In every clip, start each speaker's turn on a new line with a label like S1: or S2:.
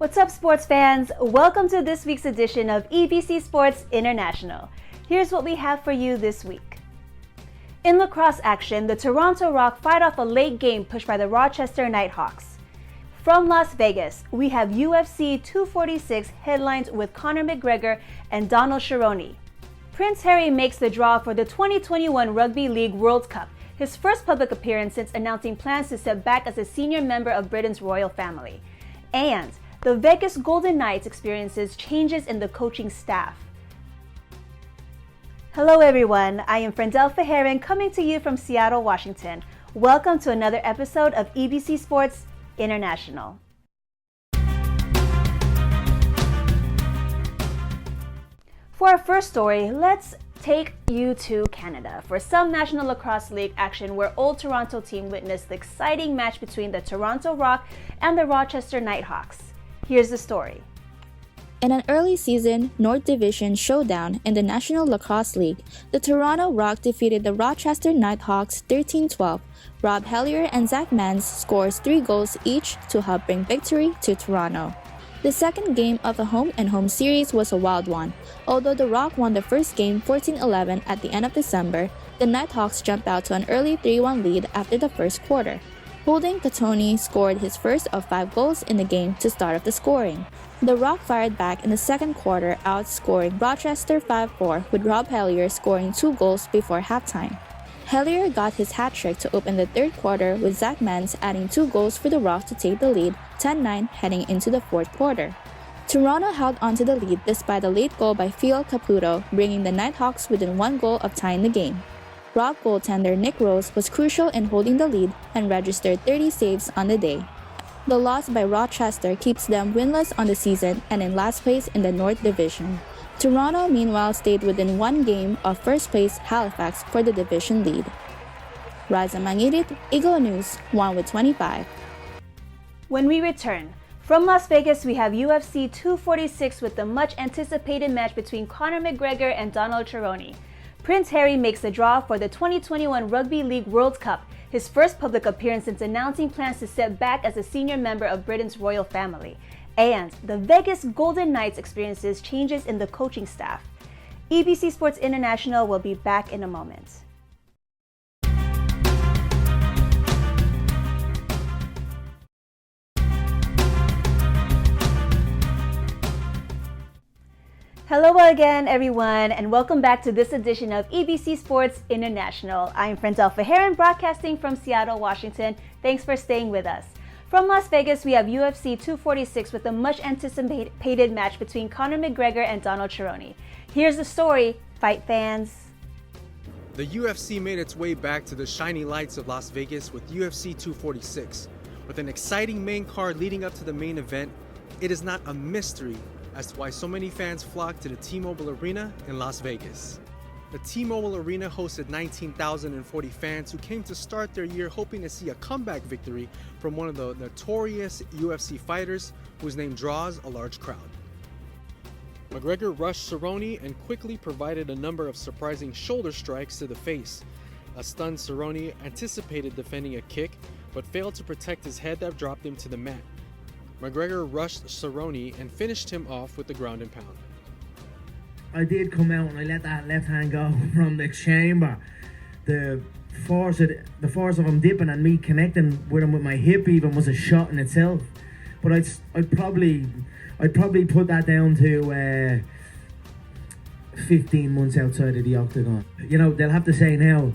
S1: What's up, sports fans? Welcome to this week's edition of EBC Sports International. Here's what we have for you this week. In lacrosse action, the Toronto Rock fight off a late game pushed by the Rochester Nighthawks. From Las Vegas, we have UFC 246 headlines with Conor McGregor and Donald Cerrone. Prince Harry makes the draw for the 2021 Rugby League World Cup, his first public appearance since announcing plans to step back as a senior member of Britain's royal family. And the Vegas Golden Knights experiences changes in the coaching staff. Hello everyone, I am Frendel Feheran coming to you from Seattle, Washington. Welcome to another episode of EBC Sports International. For our first story, let's take you to Canada for some National Lacrosse League action where Old Toronto team witnessed the exciting match between the Toronto Rock and the Rochester Nighthawks. Here's the story.
S2: In an early season North Division showdown in the National Lacrosse League, the Toronto Rock defeated the Rochester Nighthawks 13-12. Rob Hellier and Zach Mans scores 3 goals each to help bring victory to Toronto. The second game of the home-and-home series was a wild one. Although the Rock won the first game 14-11 at the end of December, the Nighthawks jumped out to an early 3-1 lead after the first quarter. Holden Catoni scored his first of 5 goals in the game to start off the scoring. The Rock fired back in the second quarter, outscoring Rochester 5-4, with Rob Hellier scoring 2 goals before halftime. Hellier got his hat trick to open the third quarter, with Zach Mans adding 2 goals for the Rock to take the lead 10-9 heading into the fourth quarter. Toronto held onto the lead despite a late goal by Phil Caputo, bringing the Nighthawks within 1 goal of tying the game. Rock goaltender Nick Rose was crucial in holding the lead and registered 30 saves on the day. The loss by Rochester keeps them winless on the season and in last place in the North Division. Toronto, meanwhile, stayed within 1 game of first place Halifax for the division lead. Raza Mangirit, Eagle News, 1 with 25.
S1: When we return, from Las Vegas, we have UFC 246 with the much-anticipated match between Conor McGregor and Donald Cerrone. Prince Harry makes the draw for the 2021 Rugby League World Cup, his first public appearance since announcing plans to step back as a senior member of Britain's royal family. And the Vegas Golden Knights experiences changes in the coaching staff. EBC Sports International will be back in a moment. Hello again, everyone, and welcome back to this edition of EBC Sports International. I'm Frendel Feheran, broadcasting from Seattle, Washington. Thanks for staying with us. From Las Vegas, we have UFC 246 with a much-anticipated match between Conor McGregor and Donald Cerrone. Here's the story, fight fans.
S3: The UFC made its way back to the shiny lights of Las Vegas with UFC 246. With an exciting main card leading up to the main event, it is not a mystery as to why so many fans flocked to the T-Mobile Arena in Las Vegas. The T-Mobile Arena hosted 19,040 fans who came to start their year hoping to see a comeback victory from one of the notorious UFC fighters whose name draws a large crowd. McGregor rushed Cerrone and quickly provided a number of surprising shoulder strikes to the face. A stunned Cerrone anticipated defending a kick, but failed to protect his head that dropped him to the mat. McGregor rushed Cerrone and finished him off with the ground and pound.
S4: I did come out and I let that left hand go from the chamber. The force of him dipping and me connecting with him with my hip even was a shot in itself. But I'd probably put that down to 15 months outside of the octagon. You know, they'll have to say now,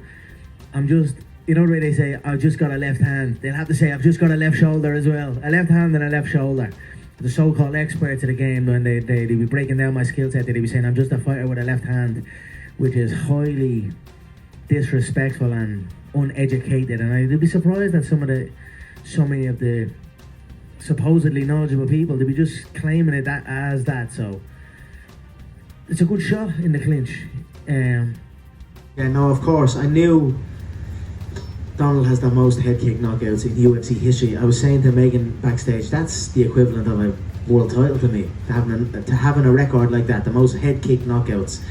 S4: you know the way they say, I've just got a left hand. They'll have to say, I've just got a left shoulder as well. A left hand and a left shoulder. The so-called experts of the game, when they'd be breaking down my skill set, they'd be saying, I'm just a fighter with a left hand, which is highly disrespectful and uneducated. And I'd be surprised that so many of the supposedly knowledgeable people, they'd be just claiming it as that. So it's a good shot in the clinch. Yeah, no, of course, I knew Donald has the most head kick knockouts in UFC history. I was saying to Megan backstage, that's the equivalent of a world title to me, to having a record like that, the most head kick knockouts.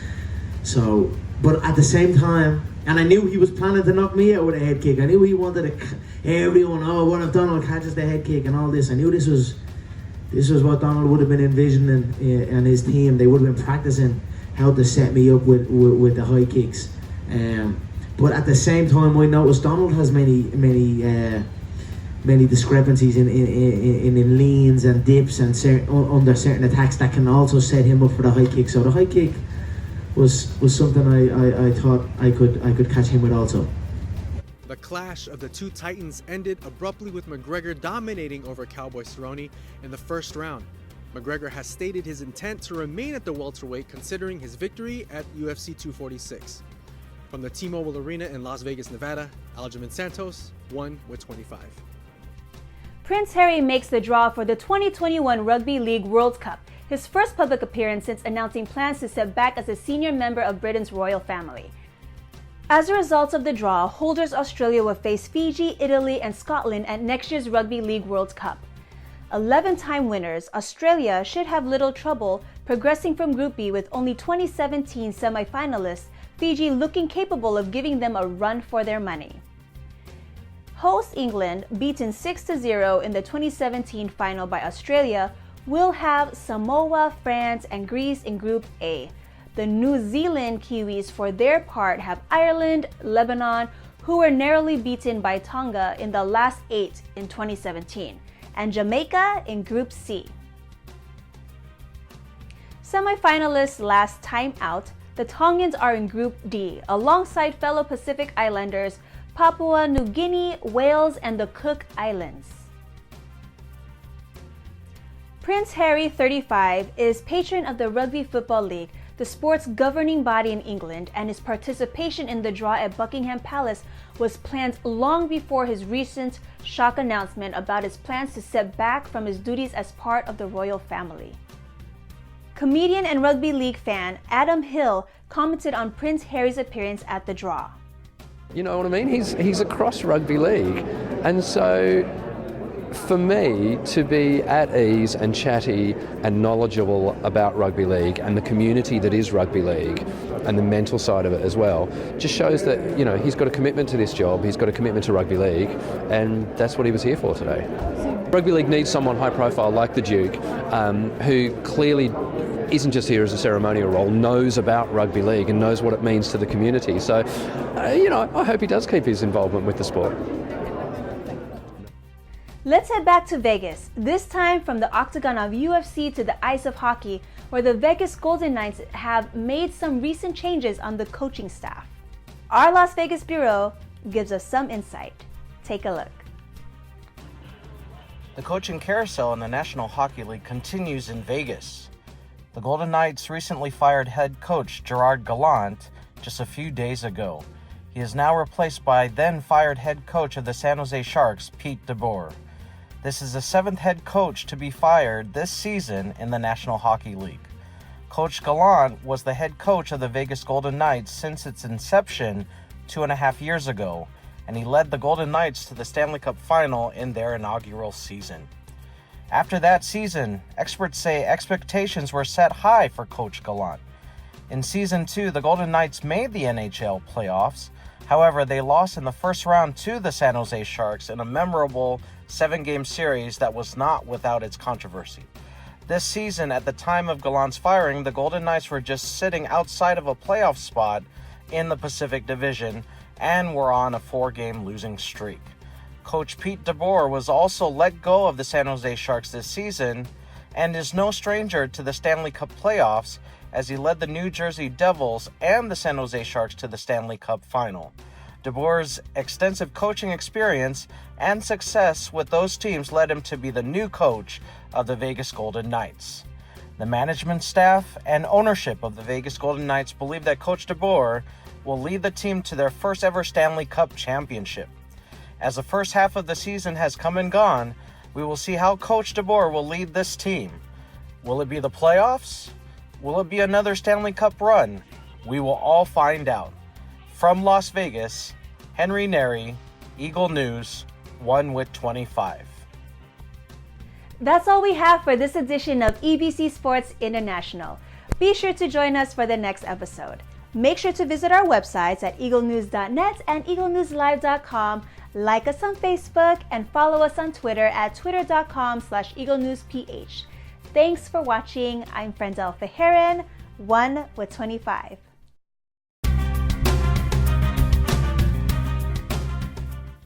S4: So, but at the same time, and I knew he was planning to knock me out with a head kick. I knew he wanted everyone, what if Donald catches the head kick and all this. I knew this was This is what Donald would have been envisioning, and his team. They would have been practicing how to set me up with the high kicks. But at the same time, I noticed Donald has many discrepancies in leans and dips and under certain attacks that can also set him up for the high kick. So the high kick was something I thought I could catch him with also.
S3: The clash of the two Titans ended abruptly with McGregor dominating over Cowboy Cerrone in the first round. McGregor has stated his intent to remain at the welterweight considering his victory at UFC 246. From the T-Mobile Arena in Las Vegas, Nevada, Aljamain Santos, 1 with 25.
S1: Prince Harry makes the draw for the 2021 Rugby League World Cup, his first public appearance since announcing plans to step back as a senior member of Britain's royal family. As a result of the draw, holders Australia will face Fiji, Italy, and Scotland at next year's Rugby League World Cup. 11-time winners, Australia should have little trouble progressing from Group B with only 2017 semi-finalists, Fiji looking capable of giving them a run for their money. Host England, beaten 6-0 in the 2017 final by Australia, will have Samoa, France, and Greece in Group A. The New Zealand Kiwis, for their part, have Ireland, Lebanon, who were narrowly beaten by Tonga in the last 8 in 2017, and Jamaica in Group C. Semi-finalists last time out, the Tongans are in Group D, alongside fellow Pacific Islanders Papua New Guinea, Wales, and the Cook Islands. Prince Harry, 35, is patron of the Rugby Football League, the sport's governing body in England, and his participation in the draw at Buckingham Palace was planned long before his recent shock announcement about his plans to step back from his duties as part of the royal family. Comedian and rugby league fan Adam Hill commented on Prince Harry's appearance at the draw.
S5: You know what I mean? He's across rugby league, and so for me to be at ease and chatty and knowledgeable about rugby league and the community that is rugby league and the mental side of it as well just shows that, you know, he's got a commitment to this job, he's got a commitment to rugby league, and that's what he was here for today. Rugby league needs someone high profile like the Duke, who clearly isn't just here as a ceremonial role, knows about rugby league and knows what it means to the community. So, you know, I hope he does keep his involvement with the sport.
S1: Let's head back to Vegas, this time from the octagon of UFC to the ice of hockey, where the Vegas Golden Knights have made some recent changes on the coaching staff. Our Las Vegas Bureau gives us some insight. Take a look.
S6: The coaching carousel in the National Hockey League continues in Vegas. The Golden Knights recently fired head coach Gerard Gallant just a few days ago. He is now replaced by then-fired head coach of the San Jose Sharks, Pete DeBoer. This is the 7th head coach to be fired this season in the National Hockey League. Coach Gallant was the head coach of the Vegas Golden Knights since its inception 2.5 years ago, and he led the Golden Knights to the Stanley Cup Final in their inaugural season. After that season, experts say expectations were set high for Coach Gallant. In Season 2, the Golden Knights made the NHL playoffs. However, they lost in the first round to the San Jose Sharks in a memorable 7-game series that was not without its controversy. This season, at the time of Gallant's firing, the Golden Knights were just sitting outside of a playoff spot in the Pacific Division and were on a 4-game losing streak. Coach Pete DeBoer was also let go of the San Jose Sharks this season and is no stranger to the Stanley Cup playoffs as he led the New Jersey Devils and the San Jose Sharks to the Stanley Cup final. DeBoer's extensive coaching experience and success with those teams led him to be the new coach of the Vegas Golden Knights. The management staff and ownership of the Vegas Golden Knights believe that Coach DeBoer will lead the team to their first ever Stanley Cup championship. As the first half of the season has come and gone, we will see how Coach DeBoer will lead this team. Will it be the playoffs? Will it be another Stanley Cup run? We will all find out. From Las Vegas, Henry Neri, Eagle News, 1 with 25.
S1: That's all we have for this edition of EBC Sports International. Be sure to join us for the next episode. Make sure to visit our websites at eaglenews.net and eaglenewslive.com, Like us on Facebook and follow us on Twitter at twitter.com/EagleNewsPH. Thanks for watching. I'm Frendel Feheran, 1 with 25.